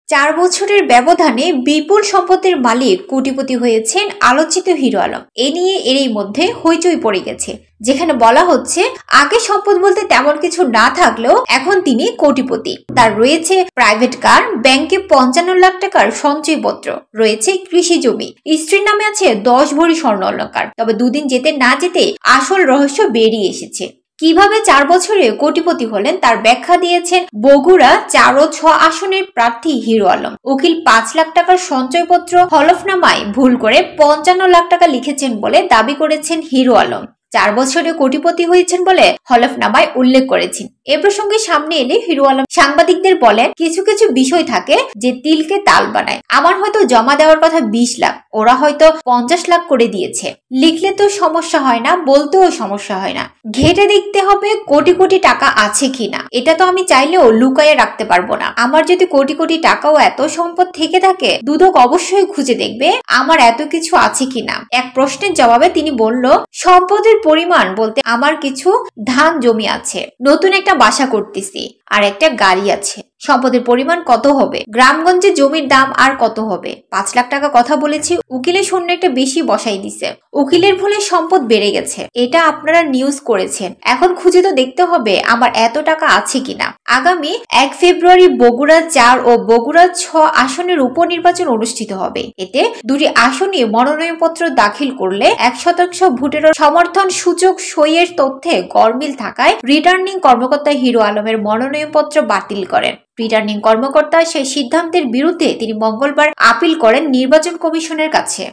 4 বছরের ব্যবধানে বিপুল সম্পত্তির মালিক কোটিপতি হয়েছেন আলোচিত হিরো আলম। এ নিয়ে এরই মধ্যে হইচই পড়ে গেছে, যেখানে বলা হচ্ছে আগে সম্পদ বলতে তেমন কিছু না থাকলেও এখন তিনি কোটিপতি। তার রয়েছে প্রাইভেট কার, ব্যাংকে 55 লাখ টাকার সঞ্চয়পত্র, রয়েছে কৃষি জমি, স্ত্রীর নামে আছে 10 ভরি স্বর্ণ অলংকার। তবে দুদিন যেতে না যেতে আসল রহস্য বেরিয়ে এসেছে। কিভাবে 4 বছরে কোটিপতি হলেন তার ব্যাখ্যা দিয়েছেন বগুড়া 4 ও 6 আসনের প্রার্থী হিরো আলম। উকিল 5 লাখ টাকার সঞ্চয়পত্র হলফনামায় ভুল করে 55 লাখ টাকা লিখেছেন বলে দাবি করেছেন হিরো আলম। 4 বছরে কোটিপতি হয়েছেন বলে হলফনামায় উল্লেখ করেছেন। এ প্রসঙ্গে সামনে এলে হিরো আলম সাংবাদিকদের বলেন, কিছু কিছু বিষয় থাকে যে তিলকে তাল বানায়। আমার হয়তো জমা দেওয়ার কথা 20 লাখ, ওরা হয়তো 50 লাখ করে দিয়েছে। লিখলে তো সমস্যা হয় না, বলতেও সমস্যা হয় না। ঘেটে দেখতে হবে কোটি কোটি টাকা আছে কিনা। এটা তো আমি চাইলেও লুকায়ে রাখতে পারবো না। আমার যদি কোটি কোটি টাকা ও এত সম্পদ থেকে থাকে, দুদক অবশ্যই খুঁজে দেখবে আমার এত কিছু আছে কিনা। এক প্রশ্নের জবাবে তিনি বলল, সম্পদের পরিমাণ বলতে আমার কিছু ধান জমি আছে, নতুন একটা বাসা করতেছি, আর একটা গাড়ি আছে। সম্পদের পরিমাণ কত হবে? গ্রামগঞ্জে জমির দাম আর কত হবে? 5 লাখ টাকা কথা বলেছি, উকিলের শূন্য একটা বেশি বসাই দিছে। উকিলের ভুলে সম্পদ বেড়ে গেছে, এটা আপনারা নিউজ করেছেন। এখন খুঁজে তো দেখতে হবে আমার এত টাকা আছে কিনা। আগামী 1 ফেব্রুয়ারি বগুড়া 4 ও বগুড়া 6 আসনের উপনির্বাচন অনুষ্ঠিত হবে। এতে দুটি আসনে মনোনয়নপত্র দাখিল করলে 1% ভোটের সমর্থন সূচক সইয়ের তথ্যে গরমিল থাকায় রিটার্নিং কর্মকর্তা হিরো আলমের মনোনয়নপত্র বাতিল করেন। রিটার্নিং কর্মকর্তা সেই সিদ্ধান্তের বিরুদ্ধে তিনি মঙ্গলবার আপিল করেন নির্বাচন কমিশনের কাছে।